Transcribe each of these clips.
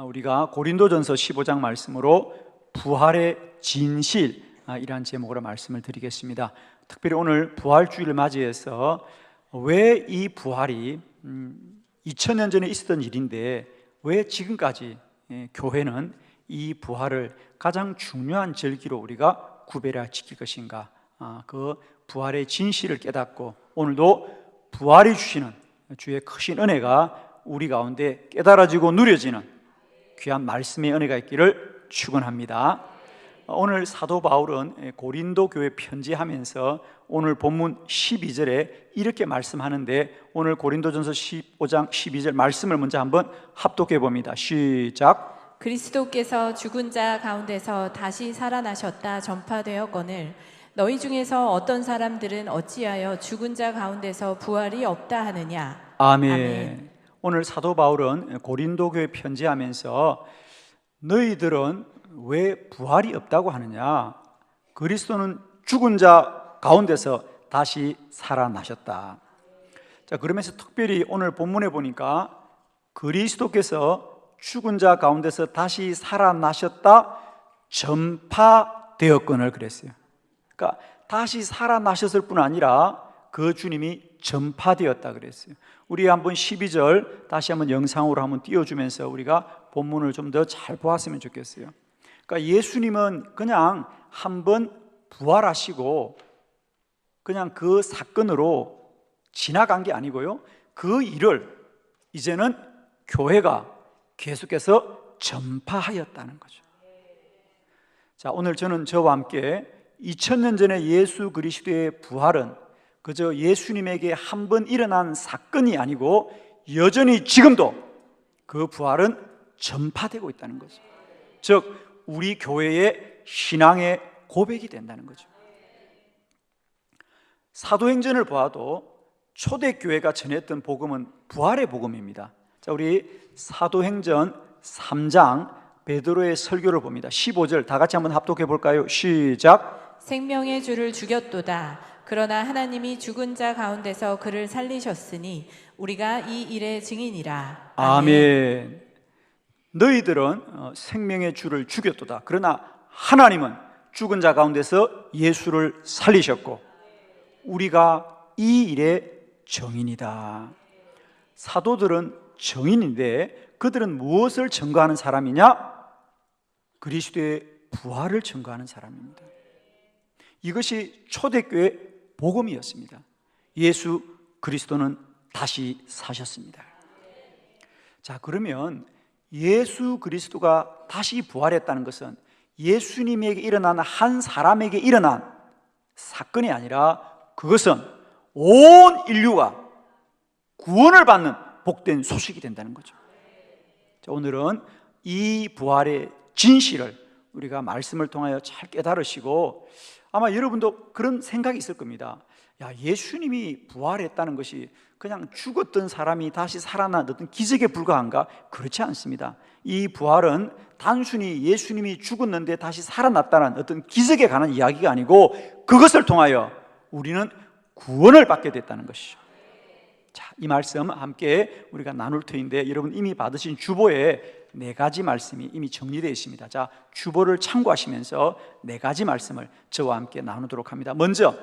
우리가 고린도전서 15장 말씀으로 부활의 진실이라는 제목으로 말씀을 드리겠습니다. 특별히 오늘 부활주의를 맞이해서 왜 이 부활이 2000년 전에 있었던 일인데 왜 지금까지 교회는 이 부활을 가장 중요한 절기로 우리가 구별해 지킬 것인가, 그 부활의 진실을 깨닫고 오늘도 부활이 주시는 주의 크신 은혜가 우리 가운데 깨달아지고 누려지는 귀한 말씀의 은혜가 있기를 축원합니다. 오늘 사도 바울은 고린도 교회 편지하면서 오늘 본문 12절에 이렇게 말씀하는데, 오늘 고린도전서 15장 12절 말씀을 먼저 한번 합독해 봅니다. 시작. 그리스도께서 죽은 자 가운데서 다시 살아나셨다 전파되었거늘 너희 중에서 어떤 사람들은 어찌하여 죽은 자 가운데서 부활이 없다 하느냐. 아멘. 아멘. 오늘 사도 바울은 고린도 교회 편지하면서 너희들은 왜 부활이 없다고 하느냐, 그리스도는 죽은 자 가운데서 다시 살아나셨다. 자, 그러면서 특별히 오늘 본문에 보니까 그리스도께서 죽은 자 가운데서 다시 살아나셨다 전파되었거늘 그랬어요. 그러니까 다시 살아나셨을 뿐 아니라 그 주님이 전파되었다 그랬어요. 우리 한번 12절 다시 한번 영상으로 한번 띄워주면서 우리가 본문을 좀 더 잘 보았으면 좋겠어요. 그러니까 예수님은 그냥 한번 부활하시고 그냥 그 사건으로 지나간 게 아니고요, 그 일을 이제는 교회가 계속해서 전파하였다는 거죠. 자, 오늘 저는 저와 함께 2000년 전에 예수 그리스도의 부활은 그저 예수님에게 한 번 일어난 사건이 아니고 여전히 지금도 그 부활은 전파되고 있다는 거죠. 즉 우리 교회의 신앙의 고백이 된다는 거죠. 사도행전을 보아도 초대교회가 전했던 복음은 부활의 복음입니다. 자, 우리 사도행전 3장 베드로의 설교를 봅니다. 15절 다 같이 한번 합독해 볼까요? 시작. 생명의 주를 죽였도다. 그러나 하나님이 죽은 자 가운데서 그를 살리셨으니 우리가 이 일의 증인이라. 아멘. 너희들은 생명의 주를 죽였도다. 그러나 하나님은 죽은 자 가운데서 예수를 살리셨고 우리가 이 일의 증인이다. 사도들은 증인인데 그들은 무엇을 증거하는 사람이냐? 그리스도의 부활을 증거하는 사람입니다. 이것이 초대교회 복음이었습니다. 예수 그리스도는 다시 사셨습니다. 자, 그러면 예수 그리스도가 다시 부활했다는 것은 예수님에게 일어난 한 사람에게 일어난 사건이 아니라 그것은 온 인류가 구원을 받는 복된 소식이 된다는 거죠. 자, 오늘은 이 부활의 진실을 우리가 말씀을 통하여 잘 깨달으시고, 아마 여러분도 그런 생각이 있을 겁니다. 야, 예수님이 부활했다는 것이 그냥 죽었던 사람이 다시 살아난 어떤 기적에 불과한가? 그렇지 않습니다. 이 부활은 단순히 예수님이 죽었는데 다시 살아났다는 어떤 기적에 관한 이야기가 아니고 그것을 통하여 우리는 구원을 받게 됐다는 것이죠. 자, 이 말씀 함께 우리가 나눌 터인데 여러분 이미 받으신 주보에 4가지 말씀이 이미 정리되어 있습니다. 자, 주보를 참고하시면서 4가지 말씀을 저와 함께 나누도록 합니다. 먼저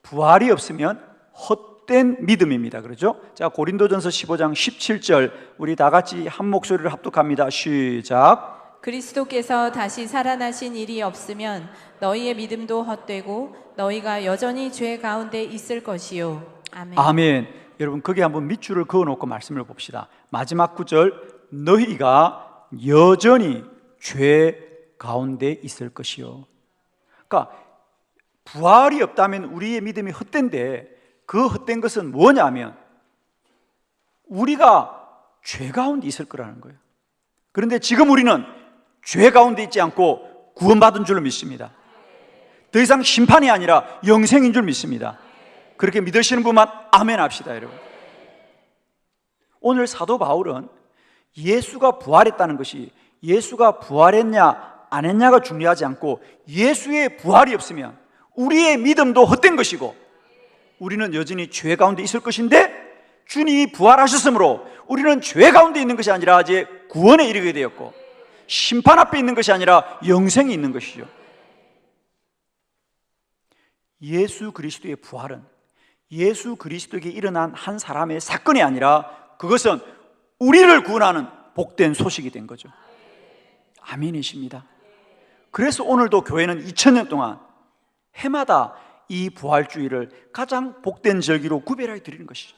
부활이 없으면 헛된 믿음입니다. 그렇죠? 자, 고린도전서 15장 17절 우리 다 같이 한 목소리를 합독합니다. 시작. 그리스도께서 다시 살아나신 일이 없으면 너희의 믿음도 헛되고 너희가 여전히 죄 가운데 있을 것이요. 아멘. 아멘. 여러분 거기 한번 밑줄을 그어놓고 말씀을 봅시다. 마지막 구절 너희가 여전히 죄 가운데 있을 것이요. 그러니까 부활이 없다면 우리의 믿음이 헛된데 그 헛된 것은 뭐냐면 우리가 죄 가운데 있을 거라는 거예요. 그런데 지금 우리는 죄 가운데 있지 않고 구원받은 줄로 믿습니다. 더 이상 심판이 아니라 영생인 줄 믿습니다. 그렇게 믿으시는 분만 아멘 합시다, 여러분. 오늘 사도 바울은 예수가 부활했다는 것이 예수가 부활했냐 안 했냐가 중요하지 않고 예수의 부활이 없으면 우리의 믿음도 헛된 것이고 우리는 여전히 죄 가운데 있을 것인데 주님이 부활하셨으므로 우리는 죄 가운데 있는 것이 아니라 이제 구원에 이르게 되었고, 심판 앞에 있는 것이 아니라 영생이 있는 것이죠. 예수 그리스도의 부활은 예수 그리스도에게 일어난 한 사람의 사건이 아니라 그것은 우리를 구원하는 복된 소식이 된 거죠. 아멘이십니다. 그래서 오늘도 교회는 2000년 동안 해마다 이 부활주의를 가장 복된 절기로 구별하여 드리는 것이죠.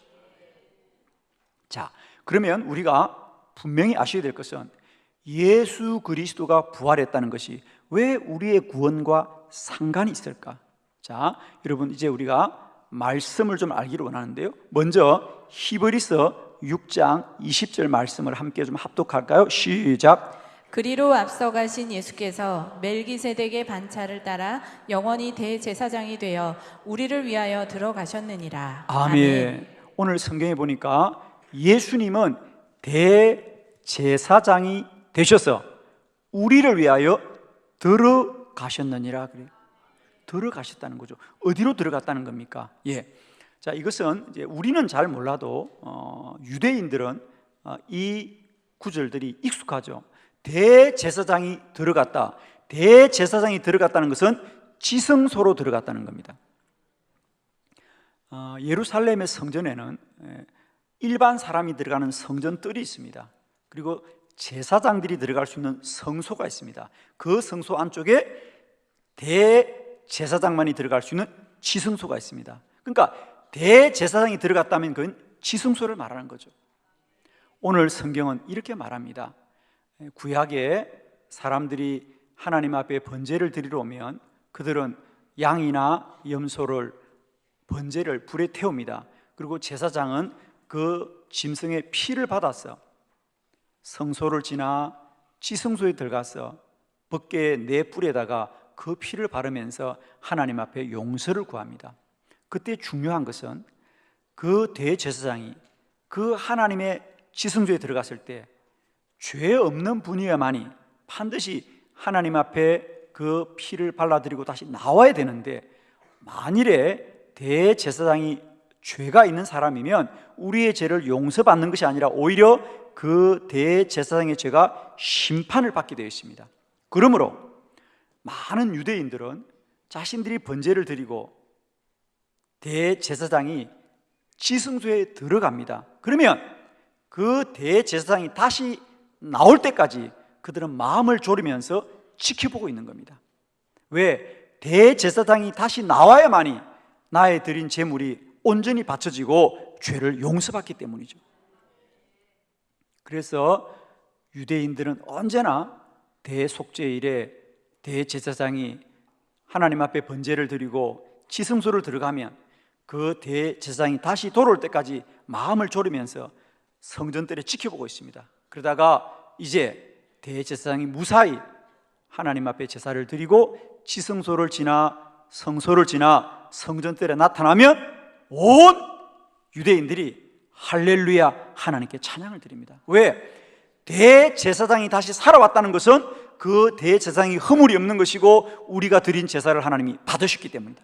자, 그러면 우리가 분명히 아셔야 될 것은 예수 그리스도가 부활했다는 것이 왜 우리의 구원과 상관이 있을까? 자, 여러분 이제 우리가 말씀을 좀 알기를 원하는데요. 먼저 히브리서 6장 20절 말씀을 함께 좀 합독할까요? 시작. 그리로 앞서가신 예수께서 멜기세덱의 반차를 따라 영원히 대제사장이 되어 우리를 위하여 들어가셨느니라. 아멘. 오늘 성경에 보니까 예수님은 대제사장이 되셔서 우리를 위하여 들어가셨느니라 그래요. 들어가셨다는 거죠. 어디로 들어갔다는 겁니까? 예. 자, 이것은 이제 우리는 잘 몰라도 유대인들은 이 구절들이 익숙하죠. 대제사장이 들어갔다. 대제사장이 들어갔다는 것은 지성소로 들어갔다는 겁니다. 예루살렘의 성전에는 일반 사람이 들어가는 성전뜰이 있습니다. 그리고 제사장들이 들어갈 수 있는 성소가 있습니다. 그 성소 안쪽에 대제사장만이 들어갈 수 있는 지성소가 있습니다. 그러니까 대제사장이 들어갔다면 그건 지성소를 말하는 거죠. 오늘 성경은 이렇게 말합니다. 구약에 사람들이 하나님 앞에 번제를 드리러 오면 그들은 양이나 염소를 번제를 불에 태웁니다. 그리고 제사장은 그 짐승의 피를 받아서 성소를 지나 지성소에 들어가서 벗게 네 뿔에다가 그 피를 바르면서 하나님 앞에 용서를 구합니다. 그때 중요한 것은 그 대제사장이 그 하나님의 지성소에 들어갔을 때 죄 없는 분이야만이 반드시 하나님 앞에 그 피를 발라드리고 다시 나와야 되는데, 만일에 대제사장이 죄가 있는 사람이면 우리의 죄를 용서받는 것이 아니라 오히려 그 대제사장의 죄가 심판을 받게 되어 있습니다. 그러므로 많은 유대인들은 자신들이 번제를 드리고 대제사장이 지성소에 들어갑니다. 그러면 그 대제사장이 다시 나올 때까지 그들은 마음을 졸이면서 지켜보고 있는 겁니다. 왜? 대제사장이 다시 나와야만이 나의 드린 제물이 온전히 바쳐지고 죄를 용서받기 때문이죠. 그래서 유대인들은 언제나 대속죄일에 대제사장이 하나님 앞에 번제를 드리고 지성소를 들어가면 그 대제사장이 다시 돌아올 때까지 마음을 졸이면서 성전뜰에 지켜보고 있습니다. 그러다가 이제 대제사장이 무사히 하나님 앞에 제사를 드리고 지성소를 지나 성소를 지나 성전뜰에 나타나면 온 유대인들이 할렐루야 하나님께 찬양을 드립니다. 왜? 대제사장이 다시 살아왔다는 것은 그 대제사장이 허물이 없는 것이고 우리가 드린 제사를 하나님이 받으셨기 때문이다.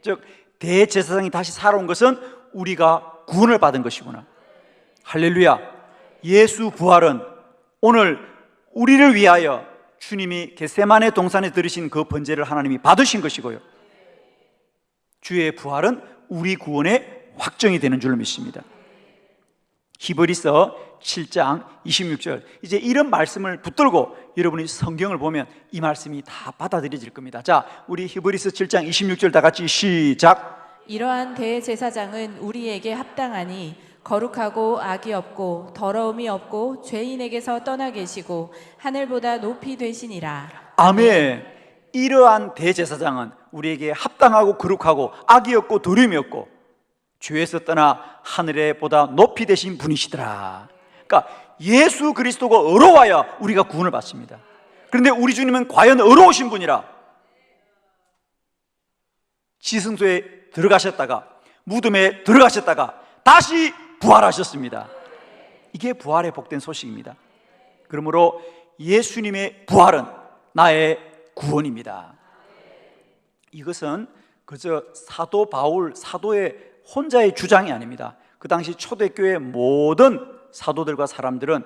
즉 대제사장이 다시 살아온 것은 우리가 구원을 받은 것이구나. 할렐루야. 예수 부활은 오늘 우리를 위하여 주님이 겟세마네 동산에 들으신 그 번제를 하나님이 받으신 것이고요, 주의 부활은 우리 구원의 확정이 되는 줄로 믿습니다. 히브리서 7장 26절, 이제 이런 말씀을 붙들고 여러분이 성경을 보면 이 말씀이 다 받아들여질 겁니다. 자, 우리 히브리서 7장 26절 다 같이 시작. 이러한 대제사장은 우리에게 합당하니 거룩하고 악이 없고 더러움이 없고 죄인에게서 떠나 계시고 하늘보다 높이 되시니라. 아멘. 이러한 대제사장은 우리에게 합당하고 거룩하고 악이 없고 더러움이 없고 죄에서 떠나 하늘에 보다 높이 되신 분이시더라. 그러니까 예수 그리스도가 의로워야 우리가 구원을 받습니다. 그런데 우리 주님은 과연 의로우신 분이라 지성소에 들어가셨다가 무덤에 들어가셨다가 다시 부활하셨습니다. 이게 부활의 복된 소식입니다. 그러므로 예수님의 부활은 나의 구원입니다. 이것은 그저 사도 바울 사도의 혼자의 주장이 아닙니다. 그 당시 초대교회 모든 사도들과 사람들은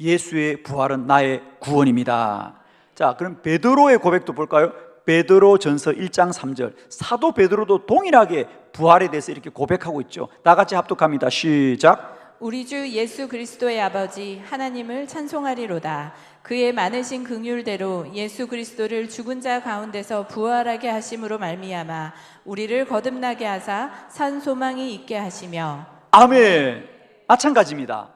예수의 부활은 나의 구원입니다. 자, 그럼 베드로의 고백도 볼까요? 베드로전서 1장 3절. 사도 베드로도 동일하게 부활에 대해서 이렇게 고백하고 있죠. 다 같이 합독합니다. 시작. 우리 주 예수 그리스도의 아버지 하나님을 찬송하리로다. 그의 많으신 긍휼대로 예수 그리스도를 죽은 자 가운데서 부활하게 하심으로 말미암아 우리를 거듭나게 하사 산 소망이 있게 하시며. 아멘. 마찬가지입니다.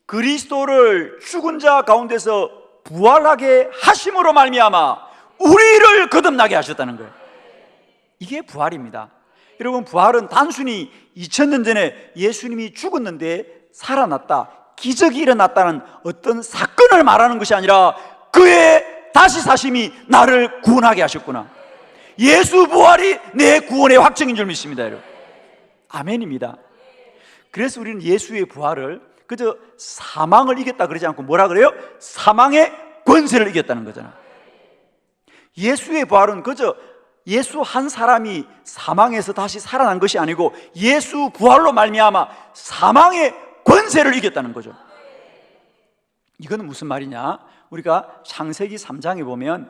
그리스도를 죽은 자 가운데서 부활하게 하심으로 말미암아 우리를 거듭나게 하셨다는 거예요. 이게 부활입니다. 여러분, 부활은 단순히 2000년 전에 예수님이 죽었는데 살아났다, 기적이 일어났다는 어떤 사건을 말하는 것이 아니라 그의 다시 사심이 나를 구원하게 하셨구나, 예수 부활이 내 구원의 확정인 줄 믿습니다. 여러분, 아멘입니다. 그래서 우리는 예수의 부활을 그저 사망을 이겼다 그러지 않고 뭐라 그래요? 사망의 권세를 이겼다는 거잖아. 예수의 부활은 그저 예수 한 사람이 사망에서 다시 살아난 것이 아니고 예수 부활로 말미암아 사망의 권세를 이겼다는 거죠. 이건 무슨 말이냐? 우리가 창세기 3장에 보면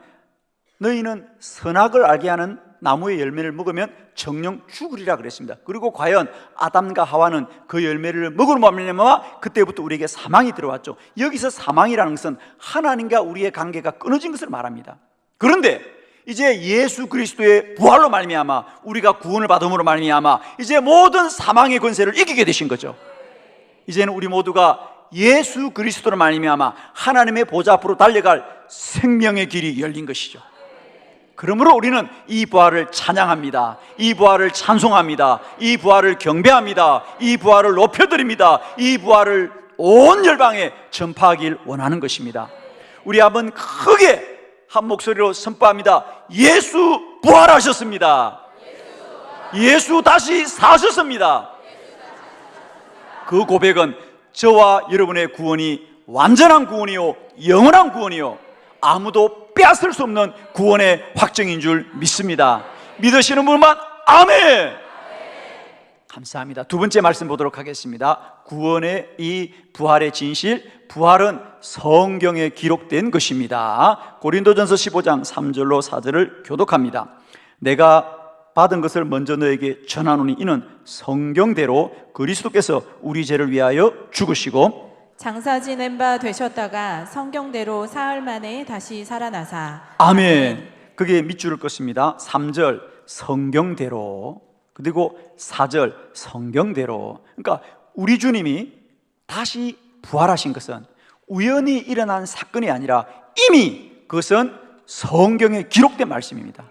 너희는 선악을 알게 하는 나무의 열매를 먹으면 정령 죽으리라 그랬습니다. 그리고 과연 아담과 하와는 그 열매를 먹으로 말미암아 그때부터 우리에게 사망이 들어왔죠. 여기서 사망이라는 것은 하나님과 우리의 관계가 끊어진 것을 말합니다. 그런데 이제 예수 그리스도의 부활로 말미암아 우리가 구원을 받음으로 말미암아 이제 모든 사망의 권세를 이기게 되신 거죠. 이제는 우리 모두가 예수 그리스도로 말미암아 하나님의 보좌 앞으로 달려갈 생명의 길이 열린 것이죠. 그러므로 우리는 이 부활을 찬양합니다. 이 부활을 찬송합니다. 이 부활을 경배합니다. 이 부활을 높여드립니다. 이 부활을 온 열방에 전파하길 원하는 것입니다. 우리 한번 크게 한 목소리로 선포합니다. 예수 부활하셨습니다. 예수 다시 사셨습니다. 그 고백은 저와 여러분의 구원이 완전한 구원이요 영원한 구원이요 아무도 빼앗을 수 없는 구원의 확정인 줄 믿습니다. 믿으시는 분만 아멘. 감사합니다. 두 번째 말씀 보도록 하겠습니다. 구원의 이 부활의 진실, 부활은 성경에 기록된 것입니다. 고린도전서 15장 3절로 4절을 교독합니다. 내가 받은 것을 먼저 너에게 전하노니 이는 성경대로 그리스도께서 우리 죄를 위하여 죽으시고 장사 지낸 바 되셨다가 성경대로 사흘 만에 다시 살아나사. 아멘. 그게 밑줄을 긋습니다. 3절 성경대로, 그리고 4절 성경대로. 그러니까 우리 주님이 다시 부활하신 것은 우연히 일어난 사건이 아니라 이미 그것은 성경에 기록된 말씀입니다.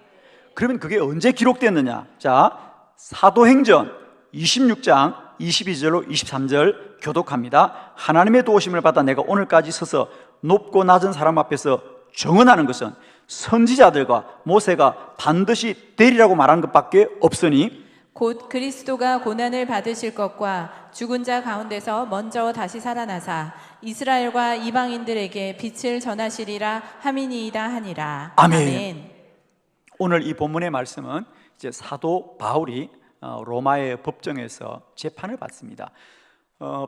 그러면 그게 언제 기록됐느냐? 자, 사도행전 26장 22절로 23절 교독합니다. 하나님의 도우심을 받아 내가 오늘까지 서서 높고 낮은 사람 앞에서 정언하는 것은 선지자들과 모세가 반드시 되리라고 말한 것밖에 없으니 곧 그리스도가 고난을 받으실 것과 죽은 자 가운데서 먼저 다시 살아나사 이스라엘과 이방인들에게 빛을 전하시리라 함이니이다 하니라. 아멘. 오늘 이 본문의 말씀은 이제 사도 바울이 로마의 법정에서 재판을 받습니다.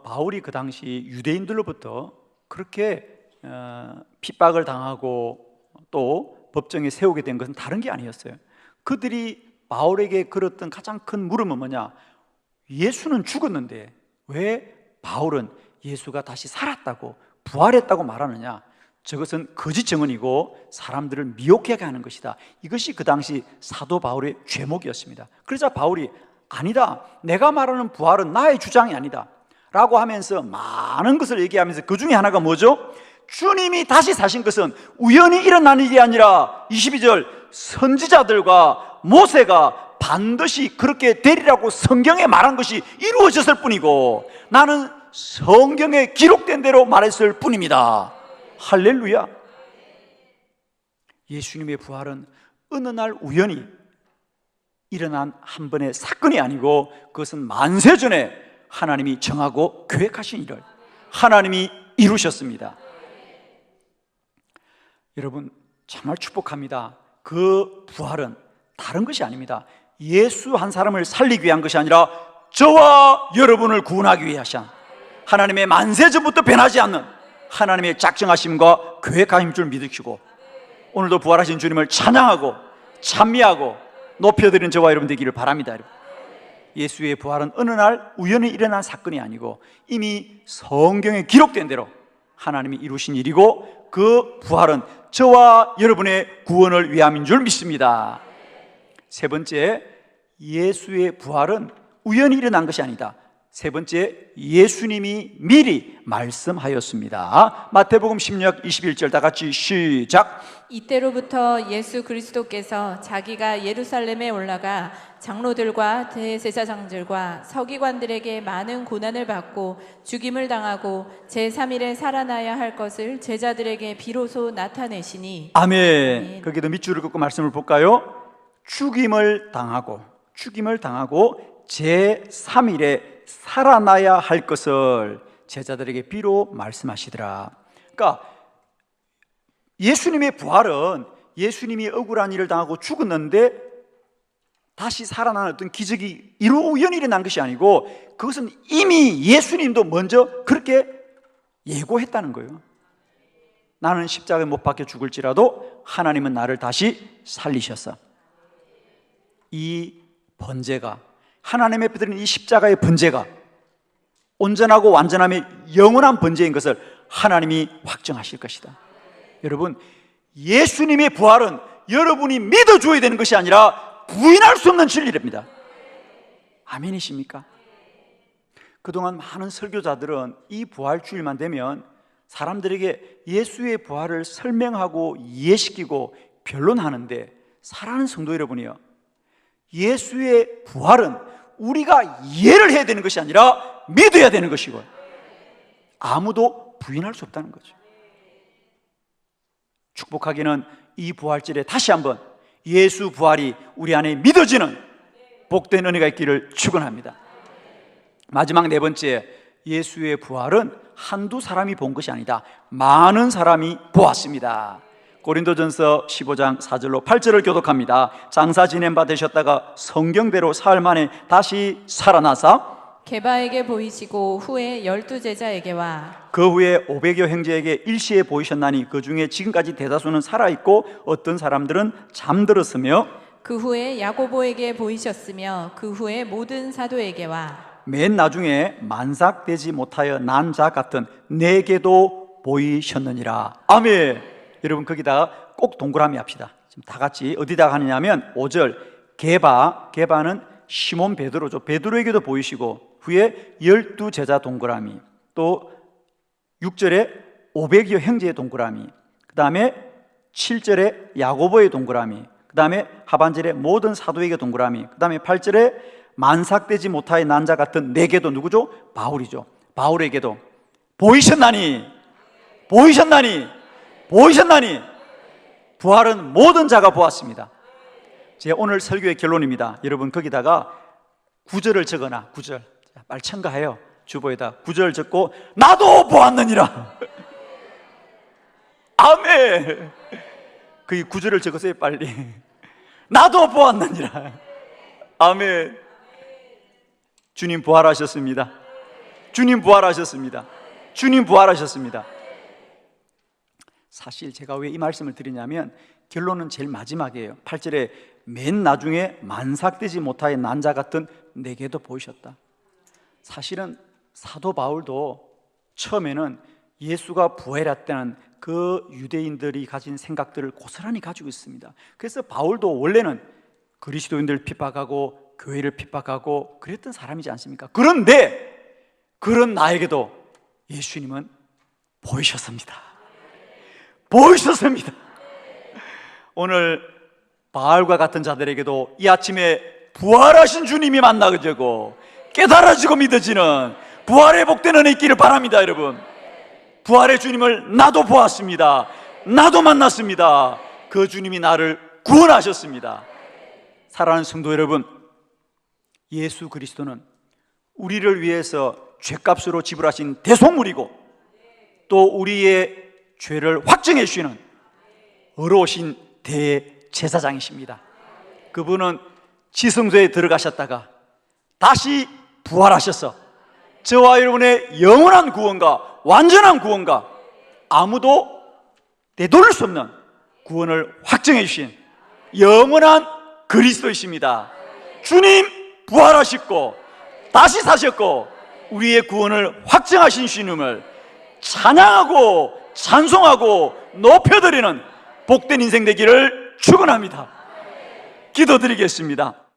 바울이 그 당시 유대인들로부터 그렇게 핍박을 당하고 또 법정에 세우게 된 것은 다른 게 아니었어요. 그들이 바울에게 걸었던 가장 큰 물음은 뭐냐? 예수는 죽었는데 왜 바울은 예수가 다시 살았다고 부활했다고 말하느냐? 저것은 거짓 증언이고 사람들을 미혹하게 하는 것이다. 이것이 그 당시 사도 바울의 죄목이었습니다. 그러자 바울이 아니다, 내가 말하는 부활은 나의 주장이 아니다 라고 하면서 많은 것을 얘기하면서 그 중에 하나가 뭐죠? 주님이 다시 사신 것은 우연히 일어난 일이 아니라 22절 선지자들과 모세가 반드시 그렇게 되리라고 성경에 말한 것이 이루어졌을 뿐이고 나는 성경에 기록된 대로 말했을 뿐입니다. 할렐루야. 예수님의 부활은 어느 날 우연히 일어난 한 번의 사건이 아니고 그것은 만세 전에 하나님이 정하고 계획하신 일을 하나님이 이루셨습니다. 여러분 정말 축복합니다. 그 부활은 다른 것이 아닙니다. 예수 한 사람을 살리기 위한 것이 아니라 저와 여러분을 구원하기 위해 하신 하나님의 만세 전부터 변하지 않는 하나님의 작정하심과 계획하심 줄 믿으시고, 오늘도 부활하신 주님을 찬양하고 찬미하고 높여드리는 저와 여러분 되기를 바랍니다. 여러분, 예수의 부활은 어느 날 우연히 일어난 사건이 아니고 이미 성경에 기록된 대로 하나님이 이루신 일이고, 그 부활은 저와 여러분의 구원을 위함인 줄 믿습니다. 세 번째, 예수의 부활은 우연히 일어난 것이 아니다. 세 번째, 예수님이 미리 말씀하였습니다. 마태복음 16장 21절 다 같이 시작. 이때로부터 예수 그리스도께서 자기가 예루살렘에 올라가 장로들과 대제사장들과 서기관들에게 많은 고난을 받고 죽임을 당하고 제3일에 살아나야 할 것을 제자들에게 비로소 나타내시니. 아멘. 거기도 밑줄을 긋고 말씀을 볼까요? 죽임을 당하고 제3일에 살아나야 할 것을 제자들에게 비로 말씀하시더라. 그러니까 예수님의 부활은 예수님이 억울한 일을 당하고 죽었는데 다시 살아나는 어떤 기적이 우연히 일어난 것이 아니고, 그것은 이미 예수님도 먼저 그렇게 예고했다는 거예요. 나는 십자가에 못 박혀 죽을지라도 하나님은 나를 다시 살리셨어. 이 번제가, 하나님의 드린 이 십자가의 번제가 온전하고 완전함의 영원한 번제인 것을 하나님이 확정하실 것이다. 여러분, 예수님의 부활은 여러분이 믿어줘야 되는 것이 아니라 부인할 수 없는 진리입니다. 아멘이십니까? 그동안 많은 설교자들은 이 부활주일만 되면 사람들에게 예수의 부활을 설명하고 이해시키고 변론하는데, 사랑하는 성도 여러분이요, 예수의 부활은 우리가 이해를 해야 되는 것이 아니라 믿어야 되는 것이고, 아무도 부인할 수 없다는 거죠. 축복하기는 이 부활절에 다시 한번 예수 부활이 우리 안에 믿어지는 복된 은혜가 있기를 축원합니다. 마지막 네 번째, 예수의 부활은 한두 사람이 본 것이 아니다. 많은 사람이 보았습니다. 고린도전서 15장 4절로 8절을 교독합니다. 장사 지낸 바 되셨다가 성경대로 사흘 만에 다시 살아나사 게바에게 보이시고 후에 12제자에게와 그 후에 500여 형제에게 일시에 보이셨나니 그 중에 지금까지 대다수는 살아있고 어떤 사람들은 잠들었으며, 그 후에 야고보에게 보이셨으며 그 후에 모든 사도에게와 맨 나중에 만삭되지 못하여 난 자 같은 내게도 보이셨느니라. 아멘. 여러분, 거기다가 꼭 동그라미 합시다. 지금 다 같이 어디다가 하느냐면 5절 게바는 시몬 베드로죠. 베드로에게도 보이시고 후에 12제자 동그라미, 또 6절에 500여 형제의 동그라미, 그 다음에 7절에 야고보의 동그라미, 그 다음에 하반절에 모든 사도에게 동그라미, 그 다음에 8절에 만삭되지 못하여 난 자 같은 내게도, 누구죠? 바울이죠. 바울에게도 보이셨나니 부활은 모든 자가 보았습니다. 제 오늘 설교의 결론입니다. 여러분, 거기다가 9절을 적어놔. 9절 빨리 첨가해요. 주보에다 9절 적고 나도 보았느니라. 아멘. 그 9절을 적으세요 빨리. 나도 보았느니라. 아멘. 주님 부활하셨습니다. 주님 부활하셨습니다. 주님 부활하셨습니다. 사실 제가 왜 이 말씀을 드리냐면, 결론은 제일 마지막이에요. 8절에 맨 나중에 만삭되지 못하여 난 자 같은 내게도 보이셨다. 사실은 사도 바울도 처음에는 예수가 부활했다는 그 유대인들이 가진 생각들을 고스란히 가지고 있습니다. 그래서 바울도 원래는 그리스도인들을 핍박하고 교회를 핍박하고 그랬던 사람이지 않습니까? 그런데 그런 나에게도 예수님은 보이셨습니다. 오늘 바울과 같은 자들에게도 이 아침에 부활하신 주님이 만나고 깨달아지고 믿어지는 부활의 복된 은혜 있기를 바랍니다. 여러분, 부활의 주님을 나도 보았습니다. 나도 만났습니다. 그 주님이 나를 구원하셨습니다. 사랑하는 성도 여러분, 예수 그리스도는 우리를 위해서 죗값으로 지불하신 대속물이고, 또 우리의 죄를 확정해 주시는 의로우신 대제사장이십니다. 그분은 지성소에 들어가셨다가 다시 부활하셔서 저와 여러분의 영원한 구원과 완전한 구원과 아무도 되돌릴 수 없는 구원을 확정해 주신 영원한 그리스도이십니다. 주님 부활하셨고 다시 사셨고 우리의 구원을 확정하신 주님을 찬양하고 찬송하고 높여드리는 복된 인생 되기를 축원합니다. 기도드리겠습니다.